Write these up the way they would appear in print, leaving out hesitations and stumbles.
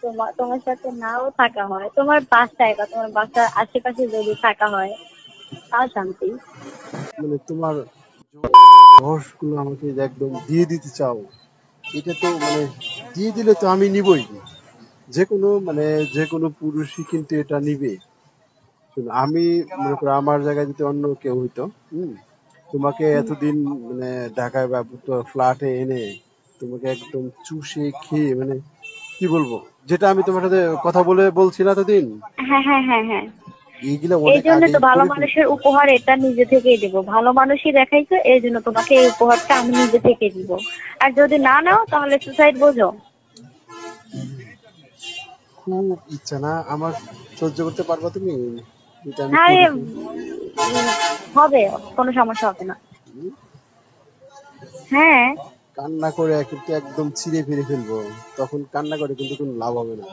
তোমার তোমার সাথে নাও থাকা হয়, তোমার বাসায় বা তোমার বাসার আশেপাশে যদি থাকা হয় তাও শান্তি। মানে তোমার রহস্যগুলো আমাকে যে একদম দিয়ে দিতে চাও, এটা তো মানে দিয়ে দিলে তো আমি নিবই। যে কোনো মানে যে কোনো পুরুষই কিন্তু এটা নিবে। শোনো, আমি মনে করো আমার জায়গায় যদি অন্য কেউ হইতো, তোমাকে এতদিন মানে ঢাকায় বা ফ্ল্যাটে এনে তোমাকে একদম চুষে খেয়ে মানে কি বলবো, যেটা আমি তোমার সাথে কথা বলে বলছি না এতদিন, হ্যাঁ হ্যাঁ হ্যাঁ হ্যাঁ, এইগুলা এই অনেক জন্য আগেই তো ভালো করে ফেলছি। মানুষের উপহার এটা নিজে থেকেই দিব। ভালো মানুষই দেখাইছো, এই জন্য তোমাকে এই উপহারটা আমি নিজে থেকে দিব। আর যদি না নাও তাহলে সুসাইড বোঝো। খুব ইচ্ছা না আমার, সহ্য করতে পারবা তুমি এটা আমি হ্যাঁ করি ফেলি? হবে, কোনো সমস্যা হবে না। হুম? হ্যাঁ। কান্না করে কিন্তু একদম ছিঁড়ে ফিরে ফেলবো, তখন কান্না করে কিন্তু কোনো লাভ হবে না।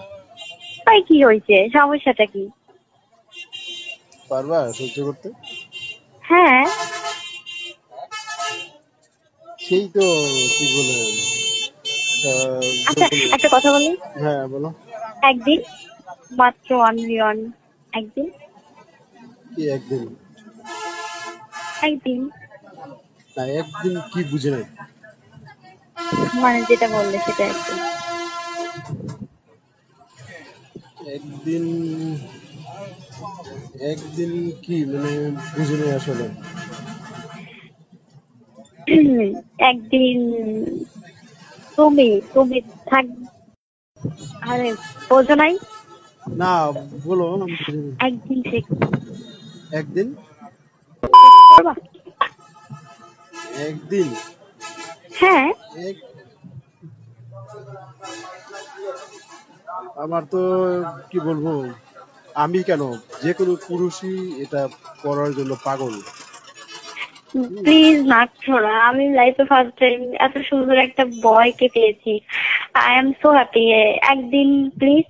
তাই কি হয়েছে, সমস্যাটা কি? পারবা সহ্য করতে? হ্যাঁ। সেই তো, কি বলে, আচ্ছা, যখন, একটা কথা বলি। হ্যাঁ বলো। একদিন, মাত্র 1v1, একদিন। কি একদিন? একদিন না একদিন কি বুঝে নাই। মানে যেটা বললে সেটা একদিন। একদিন, একদিন কি মানে বুঝে নাই আসলে। একদিন তুমি তুমি থাক, আরে বোঝো নাই। না বলো, আমি বুঝে নাই। একদিন সেক্স একদিন, করবা। একদিন, হ্যাঁ। এক, আমার তো কি বলবো, আমি কেন, যে কোনো পুরুষই এটা করার জন্য পাগল। হুম, প্লিজ নাক ছোড়া, আমি লাইফে ফার্স্ট টাইম এত সুন্দর একটা বয়কে পেয়েছি। I am so happy. একদিন প্লিজ।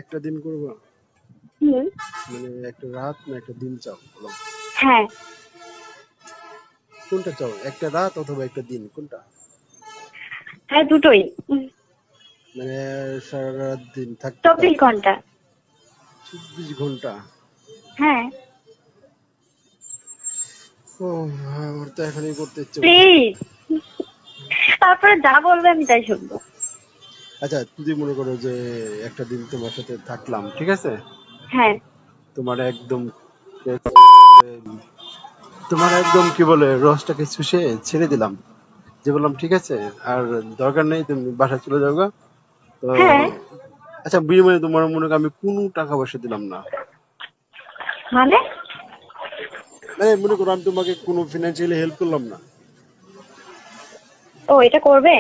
একটা দিন করবো? হুম। মানে একটা রাত না একটা দিন চাও বলো? হ্যাঁ। কোনটা চাও, একটা রাত অথবা একটা দিন, কোনটা? হ্যাঁ, দুটোই। মানে সারা রাত দিন থাকতে চাও? 24 ঘন্টা। 24 ঘন্টা? হ্যাঁ। ও, আমার তো এখনই করতে ইচ্ছে করছে। প্লিজ। তারপরে যা বলবে আমি তাই শুনবো। আচ্ছা যদি মনে করো যে একটা দিন তোমার সাথে থাকলাম, ঠিক আছে, হ্যাঁ। তোমার একদম, তোমার একদম কি বলে রসটাকে চুষে ছেড়ে দিলাম, যে বললাম ঠিক আছে আর দরকার নেই, তুমি বাসায় চলে যাও গা। তো হ্যাঁ আচ্ছা, বিনিময়ে তোমার মনে করো আমি কোনো টাকা পয়সা দিলাম না, মানে, মানে মনে করো আমি তোমাকে কোনো ফিনান্সিয়ালি হেল্প করলাম না। ও এটা করবে,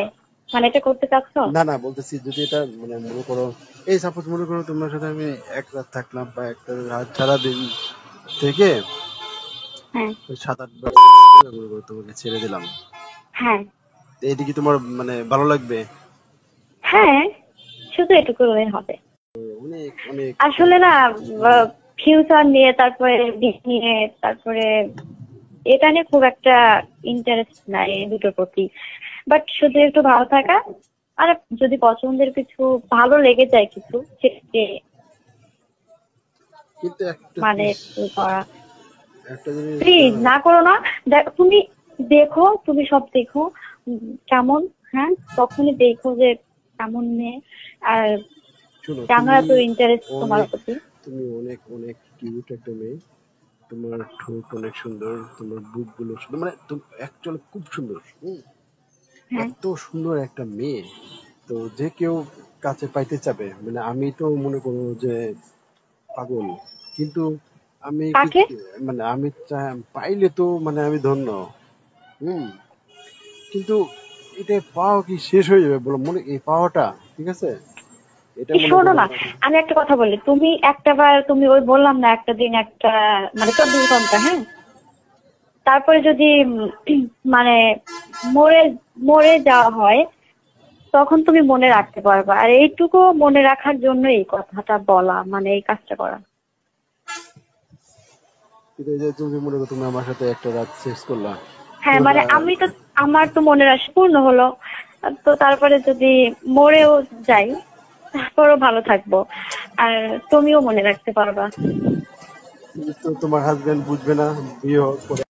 মানে এটা করতে চাচ্ছ? না না, বলতেছি যদি এটা মানে মনে করো, এই সাপোজ মনে করো তোমার সাথে আমি এক রাত থাকলাম বা একটা রাত, সারাদিন থেকে হ্যাঁ। ওই 7-8 বার মনে করো তোমাকে ছেড়ে দিলাম, হ্যাঁ। তো এটা কি তোমার মানে ভালো লাগবে? হ্যাঁ, শুধু এটুকু হলে হবে। অনেক অনেক আসলে না, ফিউচার নিয়ে, তারপরে বিয়ে নিয়ে, তারপরে এটা নিয়ে খুব একটা ইন্টারেস্ট নাই এই দুটোর প্রতি। বাট শুধু একটু ভালো থাকা, আর যদি পছন্দের কিছু ভালো লেগে যায় কিছু, সেটাকে কিন্তু একটা মানে জিনিস, একটু করা। একটা জিনিস প্লিজ জানো, না করো না। তুমি দেখো, তুমি সব দেখো কেমন। হ্যাঁ, তখনই দেখো যে কেমন মেয়ে। আর শোনো কেন তুমি এত ইন্টারেস্ট তোমার অনেক, প্রতি। তুমি অনেক অনেক কিউট একটা মেয়ে, তোমার ঠোঁট অনেক সুন্দর, তোমার বুক গুলো সুন্দর, মানে তুমি অ্যাকচুয়ালি খুব সুন্দর। হ্যাঁ। এত সুন্দর একটা মেয়ে, তো যে কেউ কাছে পাইতে চাবে, মানে আমি তো মনে করো যে পাগল, কিন্তু আমি কি, কাকে? মানে আমি পাইলে তো মানে আমি ধন্য। হুম, কিন্তু এটা পাওয়া কি শেষ হয়ে যাবে বলো, মনে এই পাওয়াটা, ঠিক আছে, এটা মনে শোনো করো। না, আমি একটা কথা বলি। তুমি একটা বার, তুমি ওই বললাম না একটা দিন একটা, মানে 24 ঘন্টা, হ্যাঁ, তারপরে যদি মানে মরে মরে যাওয়া হয়, তখন তুমি মনে রাখতে পারবা। আর এইটুকু মনে রাখার জন্য এই কথাটা বলা, মানে এই কাজটা করা। কিন্তু এই যে তুমি মনে করো তুমি আমার সাথে একটা রাত সেক্স করলা, হ্যাঁ, তোমরা, মানে আমি তো, আমার তো মনের আশা পূর্ণ হলো। তো তারপরে যদি মরেও যাই, তারপরও ভালো থাকবো, আর তুমিও মনে রাখতে পারবা। কিন্তু তোমার হাজবেন্ড বুঝবে না, বিয়ে হওয়ার পরে